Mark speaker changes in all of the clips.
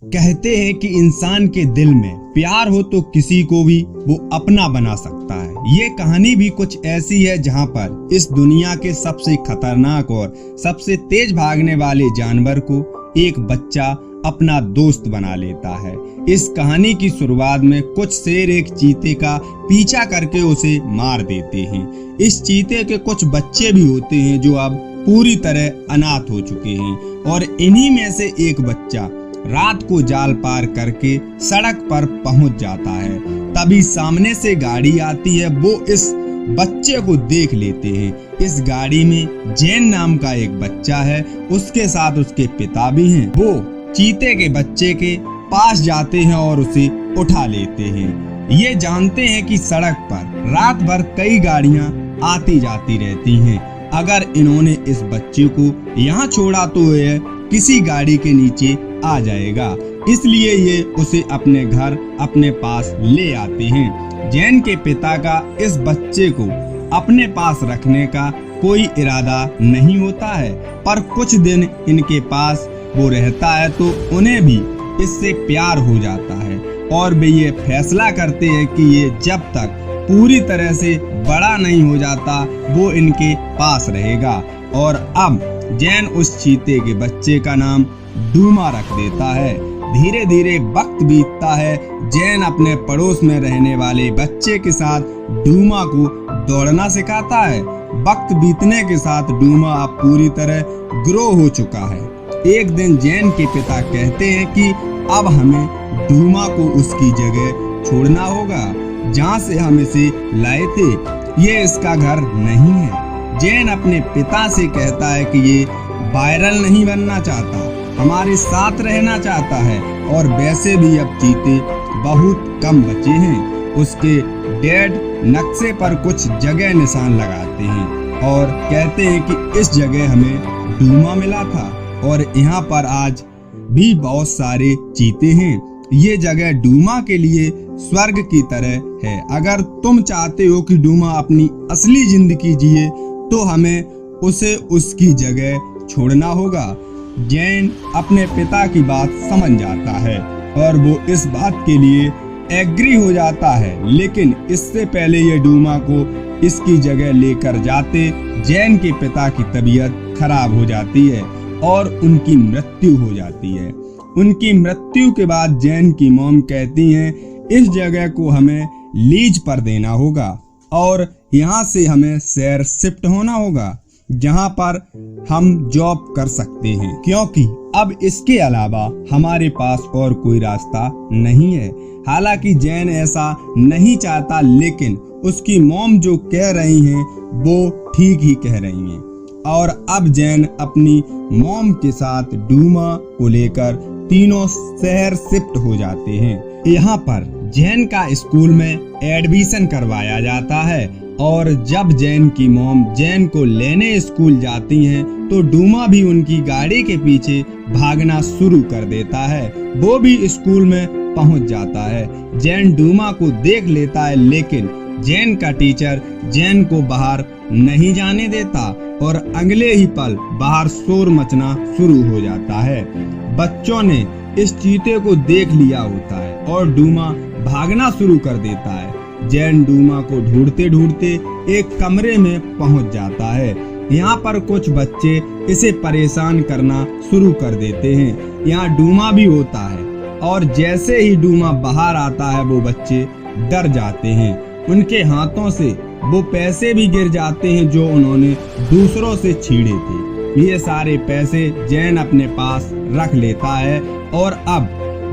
Speaker 1: कहते हैं कि इंसान के दिल में प्यार हो तो किसी को भी वो अपना बना सकता है। ये कहानी भी कुछ ऐसी है जहाँ पर इस दुनिया के सबसे खतरनाक और सबसे तेज भागने वाले जानवर को एक बच्चा अपना दोस्त बना लेता है। इस कहानी की शुरुआत में कुछ शेर एक चीते का पीछा करके उसे मार देते हैं। इस चीते के कुछ बच्चे भी होते हैं जो अब पूरी तरह अनाथ हो चुके हैं और इन्हीं में से एक बच्चा रात को जाल पार करके सड़क पर पहुंच जाता है। तभी सामने से गाड़ी आती है। वो इस बच्चे को देख लेते हैं। इस गाड़ी में जैन नाम का एक बच्चा है, उसके साथ उसके पिता भी हैं। वो चीते के बच्चे के पास जाते हैं और उसे उठा लेते हैं। ये जानते हैं कि सड़क पर रात भर कई गाड़ियां आती जाती रहती हैं। अगर इन्होंने इस बच्चे को यहाँ छोड़ा तो यह किसी गाड़ी के नीचे आ जाएगा, इसलिए ये उसे अपने घर अपने पास ले आते हैं। जैन के पिता का इस बच्चे को अपने पास रखने का कोई इरादा नहीं होता है, पर कुछ दिन इनके पास वो रहता है तो उन्हें भी इससे प्यार हो जाता है और वे ये फैसला करते हैं कि ये जब तक पूरी तरह से बड़ा नहीं हो जाता वो इनके पास रहेगा। और अब जैन उस चीते के बच्चे का नाम डूमा रख देता है। धीरे धीरे वक्त बीतता है। जैन अपने पड़ोस में रहने वाले बच्चे के साथ डूमा को दौड़ना सिखाता है। वक्त बीतने के साथ डूमा अब पूरी तरह ग्रो हो चुका है। एक दिन जैन के पिता कहते हैं कि अब हमें डूमा को उसकी जगह छोड़ना होगा जहाँ से हम इसे लाए थे। ये इसका घर नहीं है। जैन अपने पिता से कहता है कि ये वायरल नहीं बनना चाहता, हमारे साथ रहना चाहता है। और वैसे भी अब चीते बहुत कम बचे हैं। उसके डैड नक्शे पर कुछ जगह निशान लगाते हैं और कहते हैं कि इस जगह हमें डूमा मिला था और यहाँ पर आज भी बहुत सारे चीते हैं। ये जगह डूमा के लिए स्वर्ग की तरह है। अगर तुम चाहते हो कि डूमा अपनी असली जिंदगी जिए तो हमें उसे उसकी जगह छोड़ना होगा। जैन अपने पिता की बात समझ जाता है और वो इस बात के लिए एग्री हो जाता है, लेकिन इससे पहले ये डूमा को इसकी जगह लेकर जाते जैन के पिता की तबीयत खराब हो जाती है और उनकी मृत्यु हो जाती है। उनकी मृत्यु के बाद जैन की मॉम कहती हैं इस जगह को हमें लीज पर देना होगा और यहाँ से हमें शहर शिफ्ट होना होगा जहाँ पर हम जॉब कर सकते हैं, क्योंकि अब इसके अलावा हमारे पास और कोई रास्ता नहीं है। हालांकि जैन ऐसा नहीं चाहता, लेकिन उसकी मॉम जो कह रही हैं वो ठीक ही कह रही हैं। और अब जैन अपनी मॉम के साथ डूमा को लेकर तीनों शहर शिफ्ट हो जाते हैं। यहाँ पर जैन का स्कूल में एडमिशन करवाया जाता है और जब जैन की मॉम जैन को लेने स्कूल जाती हैं तो डूमा भी उनकी गाड़ी के पीछे भागना शुरू कर देता है। वो भी स्कूल में पहुंच जाता है। जैन डूमा को देख लेता है, लेकिन जैन का टीचर जैन को बाहर नहीं जाने देता और अगले ही पल बाहर शोर मचना शुरू हो जाता है। बच्चों ने इस चीते को देख लिया होता है और डूमा भागना शुरू कर देता है। जैन डूमा को ढूंढते ढूंढते एक कमरे में पहुंच जाता है। यहाँ पर कुछ बच्चे इसे परेशान करना शुरू कर देते हैं। यहाँ डूमा भी होता है और जैसे ही डूमा बाहर आता है वो बच्चे डर जाते हैं। उनके हाथों से वो पैसे भी गिर जाते हैं जो उन्होंने दूसरों से छीने थे। ये सारे पैसे जैन अपने पास रख लेता है और अब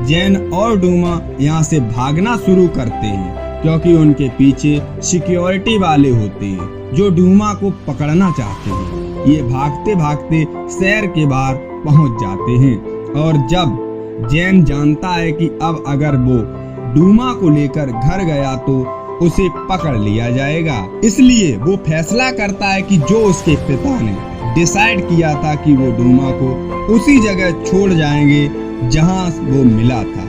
Speaker 1: जैन और डूमा यहाँ से भागना शुरू करते हैं, क्योंकि उनके पीछे सिक्योरिटी वाले होते हैं जो डूमा को पकड़ना चाहते हैं। ये भागते भागते शहर के बाहर पहुंच जाते हैं और जब जैन जानता है कि अब अगर वो डूमा को लेकर घर गया तो उसे पकड़ लिया जाएगा, इसलिए वो फैसला करता है कि जो उसके पिता ने डिसाइड किया था कि वो डूमा को उसी जगह छोड़ जाएंगे जहां वो मिला था,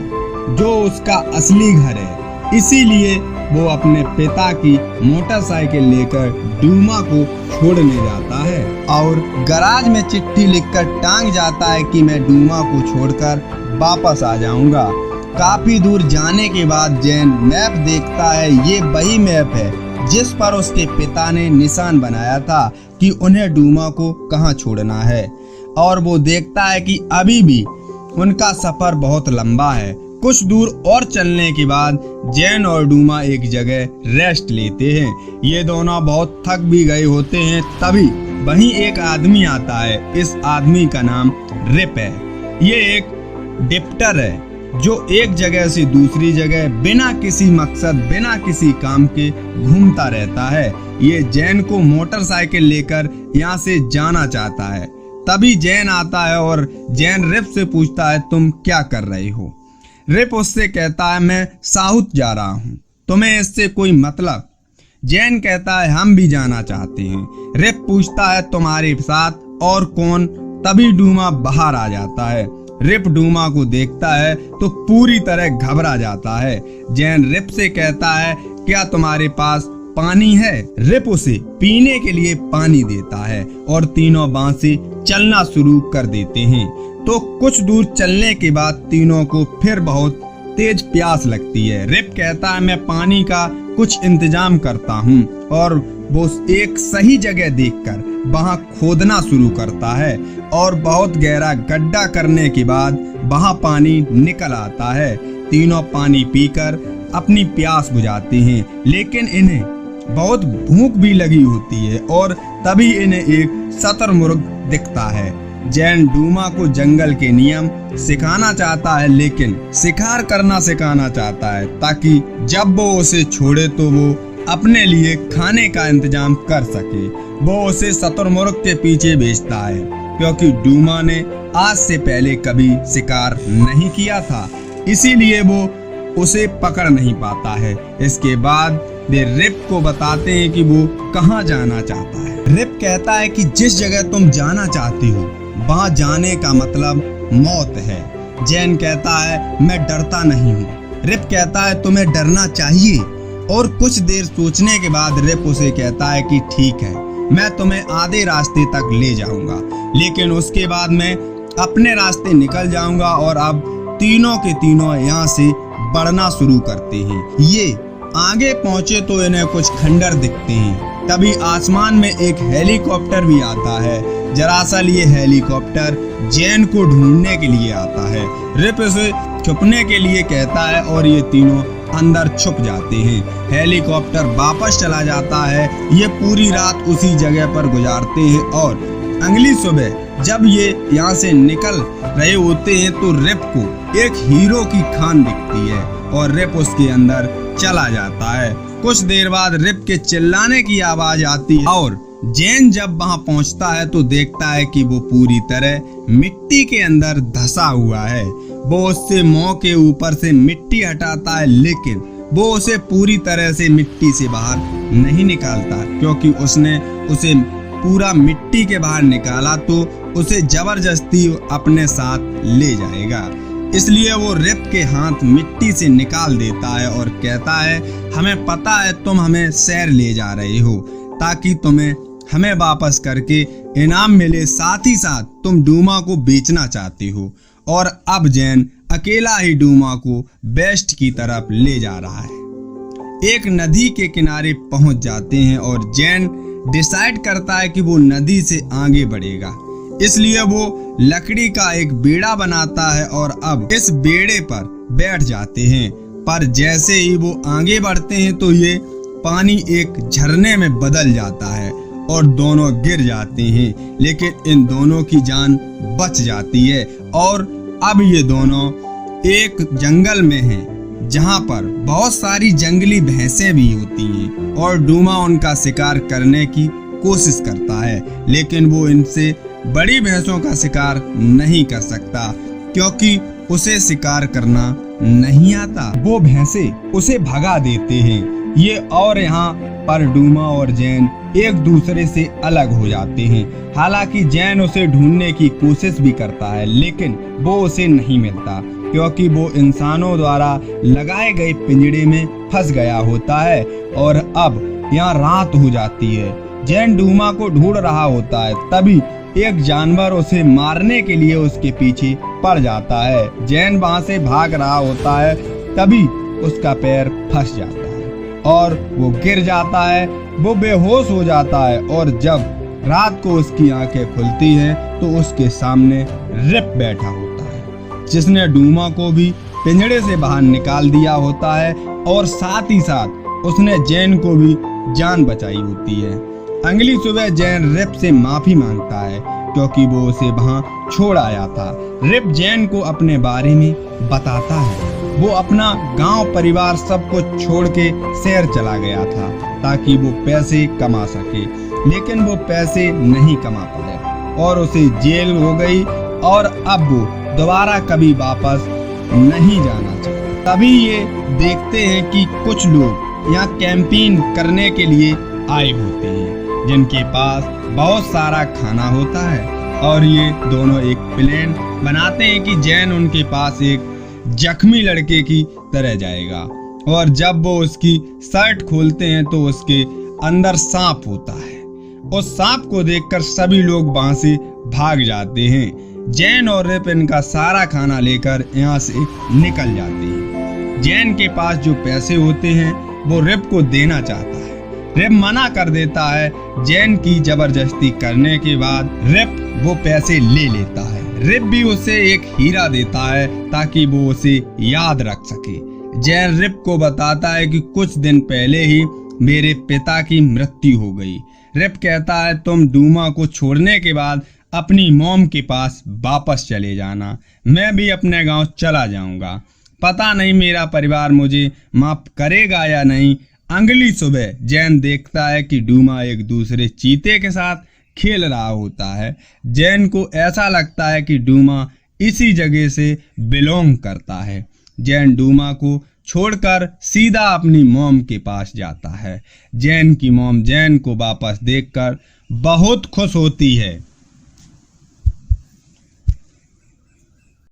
Speaker 1: जो उसका असली घर है। इसीलिए वो अपने पिता की मोटरसाइकिल लेकर डूमा को छोड़ने जाता है और गराज में चिट्ठी लिखकर टांग जाता है कि मैं डूमा को छोड़कर वापस आ जाऊंगा। काफी दूर जाने के बाद जैन मैप देखता है। ये वही मैप है जिस पर उसके पिता ने निशान बनाया था कि उन्हें डूमा को कहाँ छोड़ना है। और वो देखता है कि अभी भी उनका सफर बहुत लंबा है। कुछ दूर और चलने के बाद जैन और डूमा एक जगह रेस्ट लेते हैं। ये दोनों बहुत थक भी गए होते हैं। तभी वहीं एक आदमी आता है। इस आदमी का नाम रिप है। ये एक डिप्टर है जो एक जगह से दूसरी जगह बिना किसी मकसद बिना किसी काम के घूमता रहता है। ये जैन को मोटरसाइकिल लेकर यहाँ से जाना चाहता है। तभी जैन आता है और जैन रिप से पूछता है, तुम क्या कर रहे हो? रिप उससे कहता है, मैं साउथ जा रहा हूँ, तुम्हें इससे कोई मतलब? जैन कहता है, हम भी जाना चाहते हैं। रिप पूछता है, तुम्हारे साथ और कौन? तभी डूमा बाहर आ जाता है। रिप डूमा को देखता है तो पूरी तरह घबरा जाता है। जैन रिप से कहता है, क्या तुम्हारे पास पानी है? रिप उसे पीने के लिए पानी देता है और तीनों वहां से चलना शुरू कर देते हैं। तो कुछ दूर चलने के बाद तीनों को फिर बहुत तेज प्यास लगती है। रिप कहता है, मैं पानी का कुछ इंतजाम करता हूँ। और वो एक सही जगह देखकर वहां खोदना शुरू करता है और बहुत गहरा गड्ढा करने के बाद वहां पानी निकल आता है। तीनों पानी पीकर अपनी प्यास बुझाते हैं, लेकिन इन्हें बहुत भूख भी लगी होती है। और तभी इन्हें एक शुतुरमुर्ग दिखता है। जैन डूमा को जंगल के नियम सिखाना चाहता है, लेकिन शिकार करना सिखाना चाहता है ताकि जब वो उसे छोड़े तो वो अपने लिए खाने का इंतजाम कर सके। वो उसे शुतुरमुर्ग के पीछे भेजता है क्योंकि डूमा ने आज से पहले कभी शिकार नहीं किया था, इसीलिए वो उसे पकड़ नहीं पाता है। इसके बाद वे रिप को बताते हैं कि वो कहाँ जाना चाहता है। रिप कहता है कि जिस जगह तुम जाना चाहती हो वहां जाने का मतलब मौत है। जैन कहता है, मैं डरता नहीं हूँ। रिप कहता है, तुम्हें डरना चाहिए। और कुछ देर सोचने के बाद रिप उसे कहता है कि ठीक है, मैं तुम्हें आधे रास्ते तक ले जाऊंगा, लेकिन उसके बाद मैं अपने रास्ते निकल जाऊंगा। और अब तीनों के तीनों यहाँ से बढ़ना शुरू करते हैं। ये आगे पहुंचे तो इन्हें कुछ खंडर दिखते हैं। तभी आसमान में एक हेलीकॉप्टर भी आता है। दरअसल ये हेलीकॉप्टर जैन को ढूंढने के लिए आता है। रिप उसे छुपने के लिए कहता है और ये तीनों अंदर छुप जाते हैं। हेलीकॉप्टर वापस चला जाता है। ये पूरी रात उसी जगह पर गुजारते हैं और अगली सुबह जब ये यहाँ से निकल रहे होते हैं तो रिप को एक हीरो की खान दिखती है और रिप उसके अंदर चला जाता है। कुछ देर बाद रिप के चिल्लाने की आवाज आती है और जैन जब वहां पहुंचता है तो देखता है कि वो पूरी तरह मिट्टी के अंदर धंसा हुआ है। वो उससे मुंह के ऊपर से मिट्टी हटाता है, लेकिन वो उसे पूरी तरह से मिट्टी से बाहर नहीं निकालता, क्योंकि उसने उसे पूरा मिट्टी के बाहर निकाला तो उसे जबरदस्ती अपने साथ ले जाएगा। इसलिए वो रिप के हाथ मिट्टी से निकाल देता है और कहता है, हमें पता है तुम हमें शहर ले जा रहे हो ताकि तुम्हें हमें वापस करके इनाम मिले, साथ ही साथ तुम डूमा को बेचना चाहते हो। और अब जैन अकेला ही डूमा को वेस्ट की तरफ ले जा रहा है। एक नदी के किनारे पहुंच जाते हैं और जैन डिसाइड करता है कि वो नदी से आगे बढ़ेगा। इसलिए वो लकड़ी का एक बेड़ा बनाता है और अब इस बेड़े पर बैठ जाते हैं। पर जैसे ही वो आगे बढ़ते हैं तो ये पानी एक झरने में बदल जाता है और दोनों गिर जाते हैं, लेकिन इन दोनों की जान बच जाती है। और अब ये दोनों एक जंगल में हैं जहां पर बहुत सारी जंगली भैंसें भी होती हैं और डूमा उनका शिकार करने की कोशिश करता है, लेकिन वो इनसे बड़ी भैंसों का शिकार नहीं कर सकता क्योंकि उसे शिकार करना नहीं आता। वो भैंसे उसे भगा देते हैं। ये और यहाँ पर डूमा और जैन एक दूसरे से अलग हो जाते हैं। हालांकि जैन उसे ढूंढने की कोशिश भी करता है, लेकिन वो उसे नहीं मिलता क्योंकि वो इंसानों द्वारा लगाए गए पिंजड़े में फंस गया होता है। और अब यहाँ रात हो जाती है। जैन डूमा को ढूंढ रहा होता है, तभी एक जानवर उसे मारने के लिए उसके पीछे पड़ जाता है। जैन वहां से भाग रहा होता है, तभी उसका पैर फंस जाता है और वो गिर जाता है। वो बेहोश हो जाता है और जब रात को उसकी आंखें खुलती हैं तो उसके सामने रिप बैठा होता है, जिसने डूमा को भी पिंजड़े से बाहर निकाल दिया होता है और साथ ही साथ उसने जैन को भी जान बचाई होती है। अगली सुबह जैन रिप से माफी मांगता है क्योंकि वो उसे वहां छोड़ आया था। रिप जैन को अपने बारे में बताता है। वो अपना गांव परिवार सब कुछ छोड़ के शहर चला गया था ताकि वो पैसे कमा सके, लेकिन वो पैसे नहीं कमा पाया और उसे जेल हो गई और अब वो दोबारा कभी वापस नहीं जाना चाहता। तभी ये देखते हैं कि कुछ लोग यहाँ कैंपिंग करने के लिए आए होते हैं, जिनके पास बहुत सारा खाना होता है और ये दोनों एक प्लान बनाते हैं कि जैन उनके पास एक जख्मी लड़के की तरह जाएगा और जब वो उसकी शर्ट खोलते हैं तो उसके अंदर सांप होता है। उस सांप को देखकर सभी लोग वहां से भाग जाते हैं। जैन और रिप इनका सारा खाना लेकर यहाँ से निकल जाते हैं। जैन के पास जो पैसे होते हैं वो रिप को देना चाहता है। रिप मना कर देता है। जैन की जबरदस्ती करने के बाद रिप वो पैसे ले लेता है। रिप भी उसे एक हीरा देता है ताकि वो उसे याद रख सके। जैन रिप को बताता है कि कुछ दिन पहले ही मेरे पिता की मृत्यु हो गई। रिप कहता है तुम डूमा को छोड़ने के बाद अपनी मॉम के पास वापस चले जाना, मैं भी अपने गांव चला जाऊंगा। पता नहीं मेरा परिवार मुझे माफ करेगा या नहीं। अगली सुबह जैन देखता है कि डूमा एक दूसरे चीते के साथ खेल रहा होता है। जैन को ऐसा लगता है कि डूमा इसी जगह से बिलोंग करता है। जैन डूमा को छोड़कर सीधा अपनी मॉम के पास जाता है। जैन की मॉम जैन को वापस देखकर बहुत खुश होती है।